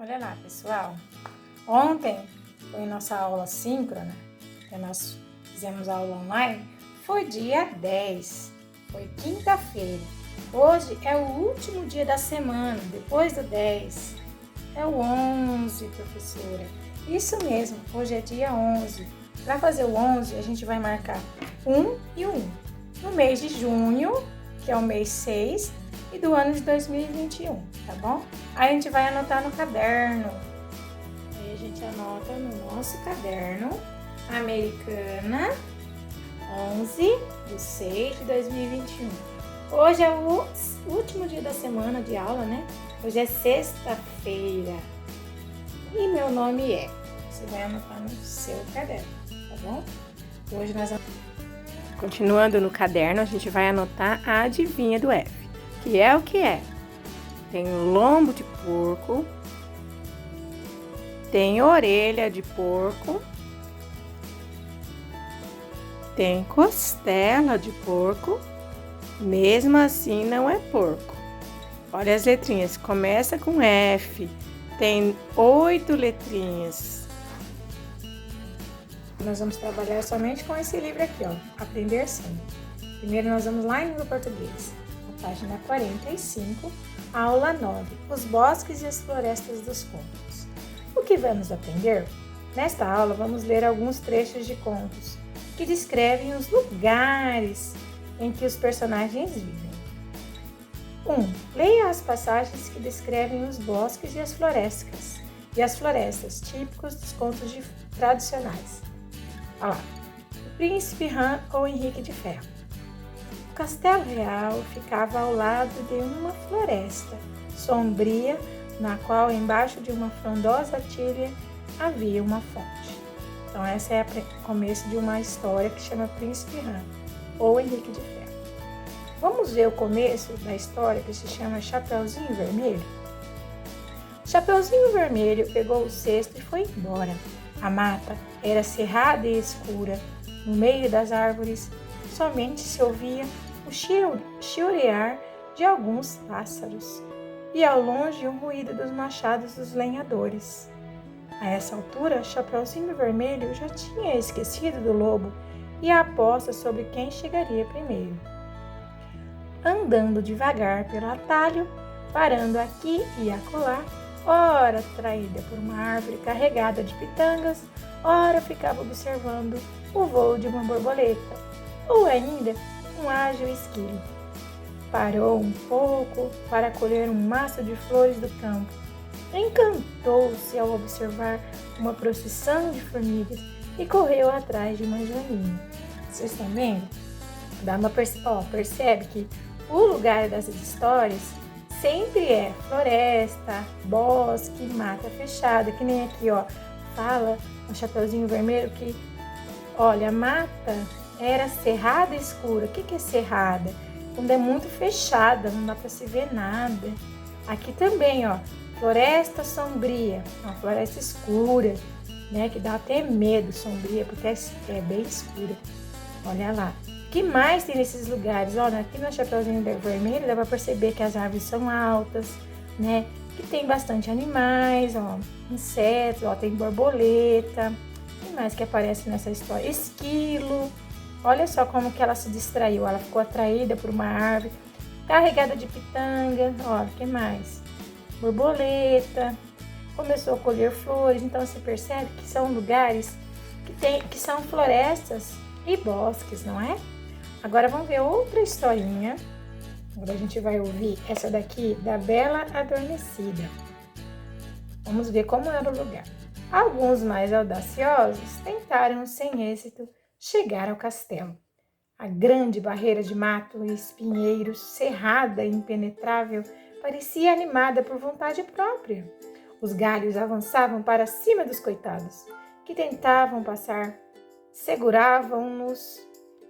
Olha lá, pessoal. Ontem foi nossa aula síncrona, que nós fizemos aula online. Foi dia 10, foi quinta-feira. Hoje é o último dia da semana, depois do 10. É o 11, professora. Isso mesmo, hoje é dia 11. Para fazer o 11, a gente vai marcar 1 e 1. No mês de junho, que é o mês 6, e do ano de 2021, tá bom? Aí a gente vai anotar no caderno. Aí a gente anota no nosso caderno, Americana, 11 de 6 de 2021. Hoje é o último dia da semana de aula, né? Hoje é sexta-feira. E meu nome é. Você vai anotar no seu caderno, tá bom? Hoje nós vamos... Continuando no caderno, a gente vai anotar a adivinha do F, que é o que é. Tem lombo de porco, tem orelha de porco, tem costela de porco, mesmo assim não é porco. Olha as letrinhas, começa com F, tem 8 letrinhas. Nós vamos trabalhar somente com esse livro aqui, ó, Aprender Sim. Primeiro nós vamos lá em língua português, na página 45, aula 9, os bosques e as florestas dos contos. O que vamos aprender? Nesta aula vamos ler alguns trechos de contos que descrevem os lugares em que os personagens vivem. 1. Leia as passagens que descrevem os bosques e as florestas típicos dos contos tradicionais. Olha lá. O Príncipe Han ou Henrique de Ferro. O castelo real ficava ao lado de uma floresta sombria, na qual embaixo de uma frondosa tilha havia uma fonte. Então essa é o começo de uma história que chama Príncipe Han ou Henrique de Ferro. Vamos ver o começo da história que se chama Chapeuzinho Vermelho? Chapeuzinho Vermelho pegou o cesto e foi embora. A mata era cerrada e escura. No meio das árvores, somente se ouvia o chiorear de alguns pássaros e ao longe o ruído dos machados dos lenhadores. A essa altura, Chapeuzinho Vermelho já tinha esquecido do lobo e a aposta sobre quem chegaria primeiro. Andando devagar pelo atalho, parando aqui e acolá, ora atraída por uma árvore carregada de pitangas, ora ficava observando o voo de uma borboleta, ou ainda um ágil esquilo. Parou um pouco para colher um maço de flores do campo. Encantou-se ao observar uma procissão de formigas e correu atrás de uma joaninha. Vocês estão vendo? Percebe que o lugar dessas histórias sempre é floresta, bosque, mata fechada, que nem aqui, ó, fala no Chapeuzinho Vermelho que, olha, a mata era cerrada e escura. O que é cerrada? Quando é muito fechada, não dá para se ver nada. Aqui também, ó, floresta sombria, uma floresta escura, né, que dá até medo, sombria, porque é bem escura. Olha lá. O que mais tem nesses lugares? Ó, aqui no Chapeuzinho Vermelho dá para perceber que as árvores são altas, né? Que tem bastante animais, ó, insetos, ó, tem borboleta. O que mais que aparece nessa história? Esquilo. Olha só como que ela se distraiu. Ela ficou atraída por uma árvore carregada de pitanga. Ó, o que mais? Borboleta. Começou a colher flores. Então você percebe que são lugares que são florestas e bosques, não é? Agora vamos ver outra historinha. Agora a gente vai ouvir essa daqui da Bela Adormecida. Vamos ver como era o lugar. Alguns mais audaciosos tentaram sem êxito chegar ao castelo. A grande barreira de mato e espinheiros, cerrada e impenetrável, parecia animada por vontade própria. Os galhos avançavam para cima dos coitados, que tentavam passar, seguravam-nos,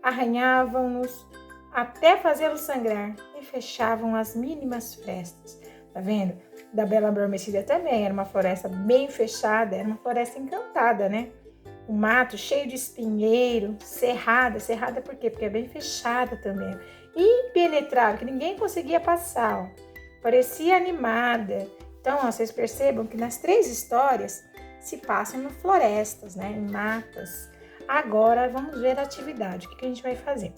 arranhavam-nos até fazê-los sangrar e fechavam as mínimas frestas. Tá vendo? Da Bela Adormecida também era uma floresta bem fechada, era uma floresta encantada, né? Um mato cheio de espinheiro, cerrada por quê? Porque é bem fechada também, impenetrável, que ninguém conseguia passar, ó. Parecia animada Então, ó, vocês percebam que nas 3 histórias se passam em florestas, né, em matas. Agora, vamos ver a atividade. O que a gente vai fazer?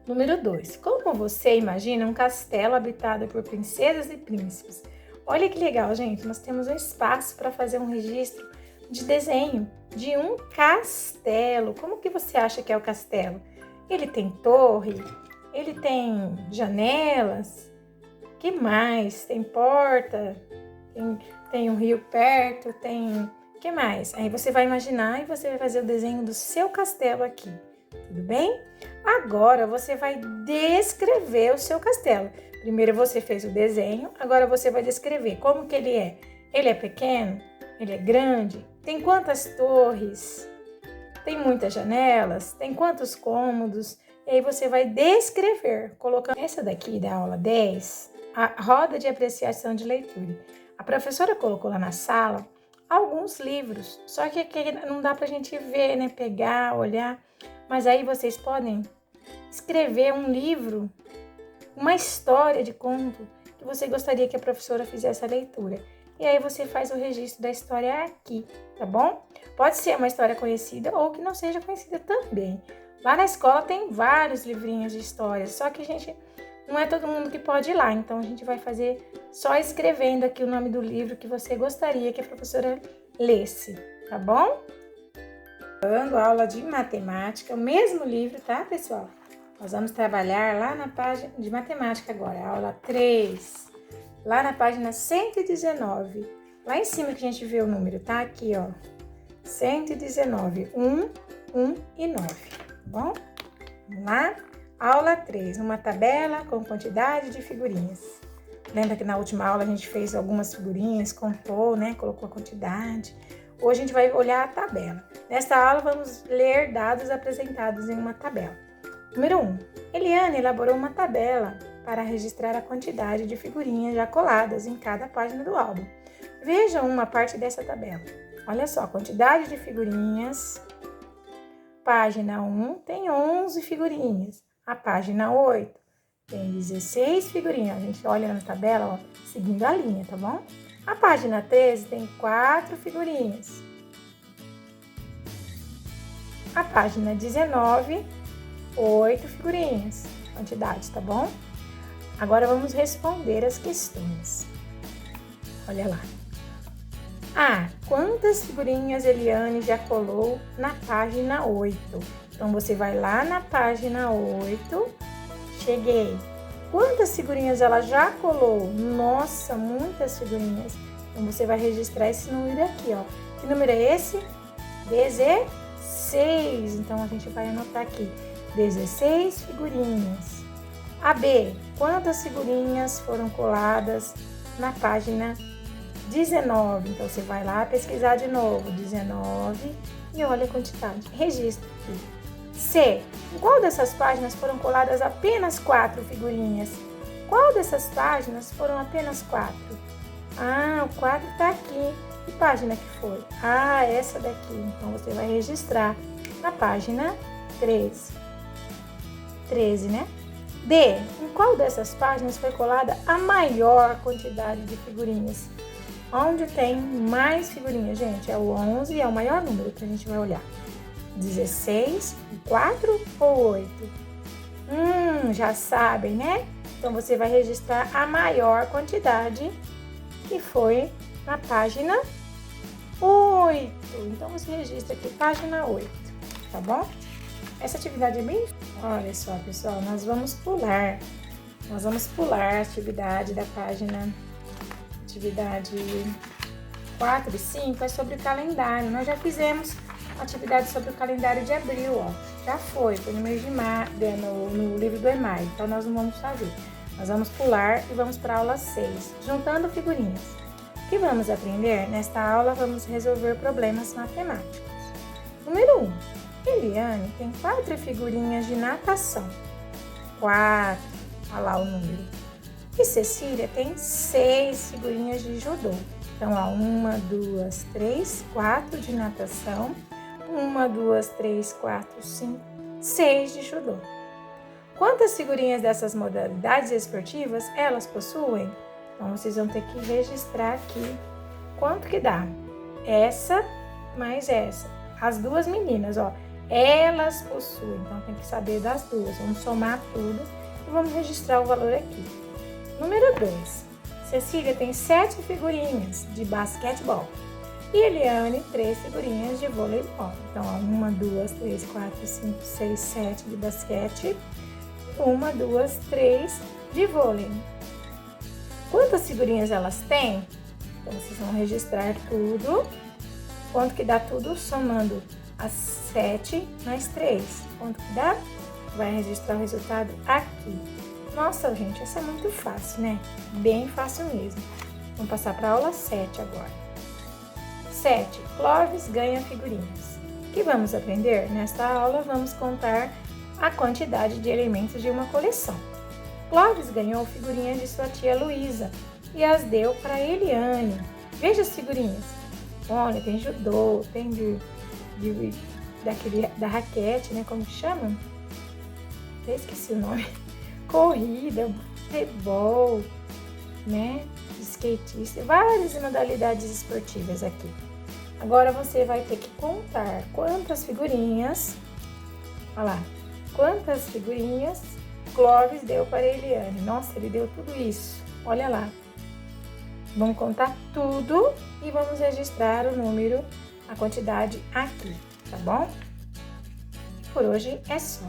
Número 2. Como você imagina um castelo habitado por princesas e príncipes? Olha que legal, gente. Nós temos um espaço para fazer um registro de desenho de um castelo. Como que você acha que é o castelo? Ele tem torre? Ele tem janelas? Que mais? Tem porta? Tem um rio perto? Tem... Que mais? Aí você vai imaginar e você vai fazer o desenho do seu castelo aqui. Tudo bem? Agora você vai descrever o seu castelo. Primeiro você fez o desenho, agora você vai descrever como que ele é. Ele é pequeno? Ele é grande? Tem quantas torres? Tem muitas janelas? Tem quantos cômodos? E aí você vai descrever, colocando essa daqui da aula 10, a roda de apreciação de leitura. A professora colocou lá na sala alguns livros, só que aqui não dá pra gente ver, né? Pegar, olhar. Mas aí vocês podem escrever um livro, uma história de conto que você gostaria que a professora fizesse a leitura. E aí você faz o registro da história aqui, tá bom? Pode ser uma história conhecida ou que não seja conhecida também. Lá na escola tem vários livrinhos de histórias, só que não é todo mundo que pode ir lá. Então a gente vai fazer só escrevendo aqui o nome do livro que você gostaria que a professora lesse, tá bom? Aula de matemática, o mesmo livro, tá, pessoal? Nós vamos trabalhar lá na página de matemática agora, aula 3, lá na página 119. Lá em cima que a gente vê o número, tá? Aqui, ó, 119, 1, 1 e 9, tá bom? Vamos lá? Aula 3, uma tabela com quantidade de figurinhas. Lembra que na última aula a gente fez algumas figurinhas, contou, né? Colocou a quantidade. Hoje a gente vai olhar a tabela. Nesta aula vamos ler dados apresentados em uma tabela. Número 1. Eliane elaborou uma tabela para registrar a quantidade de figurinhas já coladas em cada página do álbum. Veja uma parte dessa tabela. Olha só, quantidade de figurinhas. Página 1 tem 11 figurinhas. A página 8 tem 16 figurinhas. A gente olha na tabela, ó, seguindo a linha, tá bom? A página 13 tem 4 figurinhas. A página 19, 8 figurinhas. Quantidade, tá bom? Agora vamos responder as questões. Olha lá. Quantas figurinhas Eliane já colou na página 8? Então, você vai lá na página 8. Cheguei. Quantas figurinhas ela já colou? Nossa, muitas figurinhas. Então, você vai registrar esse número aqui, ó. Que número é esse? 16. Então, a gente vai anotar aqui. 16 figurinhas. A B. Quantas figurinhas foram coladas na página 19? Então, você vai lá pesquisar de novo. 19 e olha a quantidade. Registra aqui. C. Em qual dessas páginas foram coladas apenas 4 figurinhas? Qual dessas páginas foram apenas 4? O 4 está aqui. Que página que foi? Essa daqui. Então, você vai registrar na página 13. 13, né? D. Em qual dessas páginas foi colada a maior quantidade de figurinhas? Onde tem mais figurinhas, gente? É o 11, é o maior número que a gente vai olhar. 16, 4 ou 8? Já sabem, né? Então, você vai registrar a maior quantidade, que foi na página 8. Então, você registra aqui, página 8, tá bom? Essa atividade é bem... Olha só, pessoal, nós vamos pular. Nós vamos pular a atividade da página... Atividade 4 e 5 é sobre o calendário. Nós já fizemos atividade sobre o calendário de abril, ó. Já foi no mês de março, no livro do EMAI. Então, nós não vamos fazer. Nós vamos pular e vamos para a aula 6, juntando figurinhas. O que vamos aprender? Nesta aula, vamos resolver problemas matemáticos. Número 1. Eliane tem 4 figurinhas de natação. 4. Olha lá o número. E Cecília tem 6 figurinhas de judô. Então, 1, 2, 3, 4 de natação. 1, 2, 3, 4, 5, 6 de judô. Quantas figurinhas dessas modalidades esportivas elas possuem? Então, vocês vão ter que registrar aqui quanto que dá. Essa mais essa. As duas meninas, ó, elas possuem. Então, tem que saber das duas. Vamos somar tudo e vamos registrar o valor aqui. Número 2. Cecília tem 7 figurinhas de basquetebol. E Eliane, 3 figurinhas de voleibol. Então, ó, 1, 2, 3, 4, 5, 6, 7 de basquete. 1, 2, 3 de vôlei. Quantas figurinhas elas têm? Então, vocês vão registrar tudo. Quanto que dá tudo? Somando as 7 mais 3. Quanto que dá? Vai registrar o resultado aqui. Nossa, gente, essa é muito fácil, né? Bem fácil mesmo. Vamos passar para a aula 7 agora. 7. Clóvis ganha figurinhas. O que vamos aprender? Nesta aula, vamos contar a quantidade de elementos de uma coleção. Clóvis ganhou figurinhas de sua tia Luísa e as deu para Eliane. Veja as figurinhas. Olha, tem judô, tem da raquete, né? Como que chama? Eu esqueci o nome. Corrida, futebol, né? Skatista, várias modalidades esportivas aqui. Agora você vai ter que contar quantas figurinhas, olha lá, quantas figurinhas Clóvis deu para Eliane. Nossa, ele deu tudo isso, olha lá. Vamos contar tudo e vamos registrar o número, a quantidade aqui, tá bom? Por hoje é só.